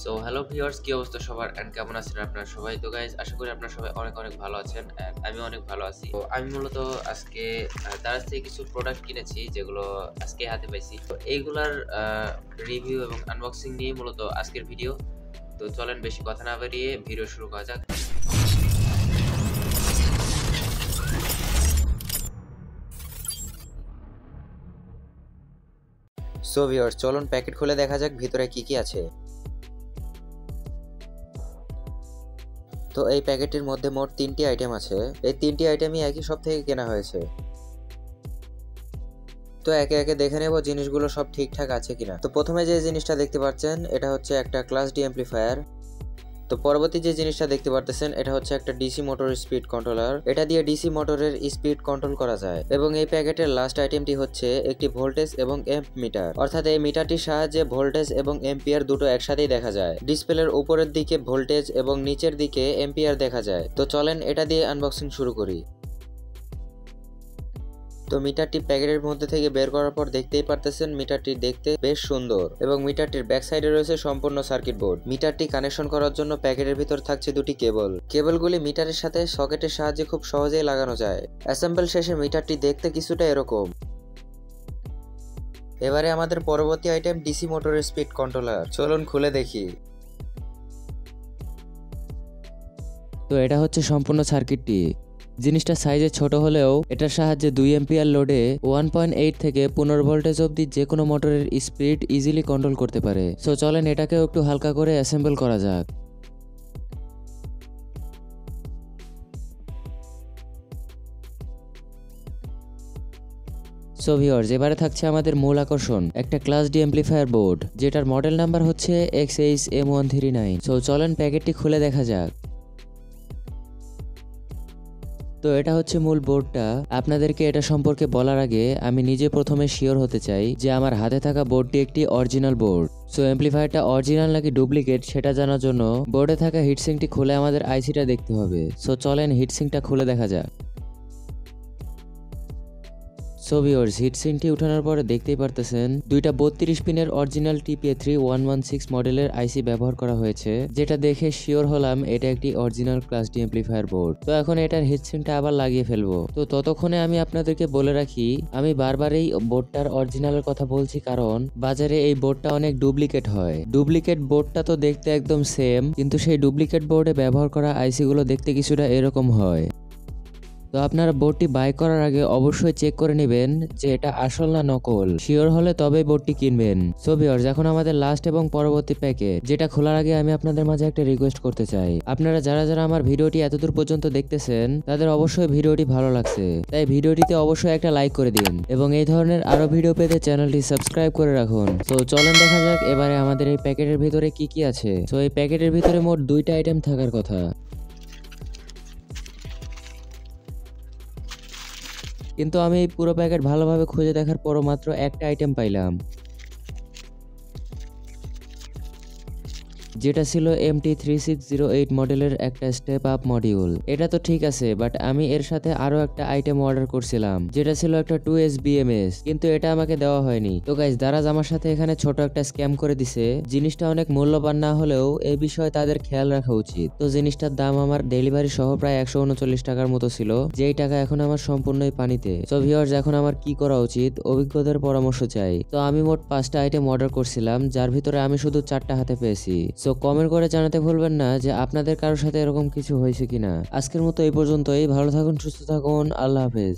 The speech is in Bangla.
সো হ্যালো ভিউয়ার্স, কি অবস্থা সবার এন্ড কেমন আছেন আপনারা সবাই? তো গাইজ, আশা করি আপনারা সবাই অনেক অনেক ভালো আছেন এন্ড আমি অনেক ভালো আছি। তো আমি মূলত আজকে দারাজ থেকে কিছু প্রোডাক্ট কিনেছি যেগুলো আজকে হাতে পাইছি। তো এইগুলার রিভিউ এবং আনবক্সিং নিয়ে মূলত আজকের ভিডিও। তো চলেন বেশি কথা না বাড়িয়ে ভিডিও শুরু করা যাক। সো ভিউয়ার্স, চলুন প্যাকেট খুলে দেখা যাক ভিতরে কি কি আছে। তো এই প্যাকেটের মধ্যে মোট 3টি আইটেম আছে। এই 3টি আইটেমই একই শপ থেকে কেনা হয়েছে। তো একে একে দেখে নেব জিনিসগুলো সব ঠিকঠাক আছে কিনা। তো প্রথমে যে জিনিসটা দেখতে পাচ্ছেন এটা হচ্ছে একটা ক্লাস ডি অ্যাম্প্লিফায়ার। তো পরবর্তী যে জিনিসটা দেখতে পারতেছেন এটা হচ্ছে একটা ডিসি মোটর স্পিড কন্ট্রোলার। এটা দিয়ে ডিসি মোটরের স্পিড কন্ট্রোল করা যায়। এবং এই প্যাকেটের লাস্ট আইটেমটি হচ্ছে একটি ভোল্টেজ এবং এম্প মিটার, অর্থাৎ এই মিটারটির সাহায্যে ভোল্টেজ এবং এম্পিয়ার দুটো একসাথেই দেখা যায়। ডিসপ্লের উপরের দিকে ভোল্টেজ এবং নিচের দিকে এম্পিয়ার দেখা যায়। তো চলেন এটা দিয়ে আনবক্সিং শুরু করি। তো মিটারটি প্যাকেটের মধ্যে থেকে বের করার পর দেখতেই পারতেছেন মিটারটি দেখতে বেশ সুন্দর এবং মিটারটির ব্যাক সাইডে রয়েছে সম্পূর্ণ সার্কিট বোর্ড। মিটারটি কানেকশন করার জন্য প্যাকেটের ভিতর থাকছে দুটি কেবল। কেবলগুলি মিটারের সাথে সকেটের সাহায্যে খুব সহজেই লাগানো যায়। অ্যাসেম্বল শেষে মিটারটি দেখতে কিছুটা এরকম। এবারে আমাদের পরবর্তী আইটেম ডিসি মোটরের স্পিড কন্ট্রোলার। চলুন খুলে দেখি। তো এটা হচ্ছে সম্পূর্ণ সার্কিটটি। জিনিসটা সাইজে ছোট হলেও এটার সাহায্যে 2 এম্পিয়ার লোডে 1.8 থেকে 15 ভোল্টেজ অবধি যে কোনো মোটরের স্পিড ইজিলি কন্ট্রোল করতে পারে। সো চলেন এটাকেও একটু হালকা করে অ্যাসেম্বল করা যাক। সো ভিউয়ার্স, এবারে থাকছে আমাদের মূল আকর্ষণ, একটা ক্লাস ডি অ্যাম্প্লিফায়ার বোর্ড, যেটার মডেল নাম্বার হচ্ছে XHM139। সো চলেন প্যাকেটটি খুলে দেখা যাক। তো এটা হচ্ছে মূল বোর্ডটা। আপনাদেরকে এটা সম্পর্কে বলার আগে আমি নিজে প্রথমে শিওর হতে চাই যে আমার হাতে থাকা বোর্ডটি একটি অরিজিনাল বোর্ড। সো অ্যাম্প্লিফায়ারটা অরিজিনাল নাকি ডুপ্লিকেট সেটা জানার জন্য বোর্ডে থাকা হিটসিংটি খুলে আমাদের আইসিটা দেখতে হবে। সো চলেন হিটসিংটা খুলে দেখা যাক। সো ভিউয়ার্স, হিটসিংটি উঠানোর পরে দেখতেই পারতেছেন দুইটা 32 পিনের অরিজিনাল TPA3116 মডেলের আইসি ব্যবহার করা হয়েছে, যেটা দেখে শিওর হলাম এটা একটি original class D amplifier board. তো এখন এটার হিটসিংটা আবার লাগিয়ে ফেলবো। তো ততক্ষণে আমি আপনাদেরকে বলে রাখি, আমি বারবার এই বোর্ডটার অরিজিনালের কথা বলছি কারণ বাজারে এই বোর্ডটা অনেক ডুপ্লিকেট হয়। ডুপ্লিকেট বোর্ডটা তো দেখতে একদম সেম, কিন্তু সেই ডুপ্লিকেট বোর্ডে ব্যবহার করা আইসি গুলো দেখতে কিছুটা এরকম হয়। তো আপনারা বোর্ডটি বাই করার আগে অবশ্যই চেক করে নেবেন যে এটা আসল না নকল। শিওর হলে তবেই বোর্ডটি কিনবেন। সো ভিউয়ার্স, এখন আমাদের লাস্ট এবং পরবর্তী প্যাকেট, যেটা খোলার আগে আমি আপনাদের মাঝে একটা রিকোয়েস্ট করতে চাই। আপনারা যারা যারা আমার ভিডিওটি এতদূর পর্যন্ত দেখতেছেন তাদের অবশ্যই ভিডিওটি ভালো লাগছে, তাই ভিডিওটিতে অবশ্যই একটা লাইক করে দিন এবং এই ধরনের আরো ভিডিও পেতে চ্যানেলটি সাবস্ক্রাইব করে রাখুন। তো চলেন দেখা যাক এবারে আমাদের এই প্যাকেটের ভিতরে কি কি আছে। তো এই প্যাকেটের ভিতরে মোট 2টা আইটেম থাকার কথা, কিন্তু আমি এই পুরো প্যাকেট ভালোভাবে খুঁজে দেখার পরও মাত্র একটা আইটেম পাইলাম, যেটা ছিল MT3608 মডেলের একটা স্টেপ আপ মডিউল। এটা তো ঠিক আছে, বাট আমি এর সাথে আরো একটা আইটেম অর্ডার করছিলাম যেটা ছিল একটা 2S BMS, কিন্তু এটা আমাকে দেওয়া হয়নি। তো গাইস, দারাজ আমার সাথে এখানে ছোট একটা স্ক্যাম করে দিছে। জিনিসটা অনেক মূল্যবান না হলেও এই বিষয়ে তাদের খেয়াল রাখা উচিত। তো জিনিসটার দাম আমার ডেলিভারি সহ প্রায় 139 টাকার মতো ছিল, যেই টাকা এখন আমার সম্পূর্ণই পানিতে। সো ভিউয়ার্স, এখন আমার কি করা উচিত, অভিজ্ঞতার পরামর্শ চাই। তো আমি মোট 5টা আইটেম অর্ডার করছিলাম, যার ভিতরে আমি শুধু 4টা হাতে পেয়েছি। সো কমেন্ট করে জানাতে ভুলবেন না যে আপনাদের কারোর সাথে এরকম কিছু হয়েছে কিনা। আজকের মতো এই পর্যন্তই। ভালো থাকুন, সুস্থ থাকুন, আল্লাহ হাফেজ।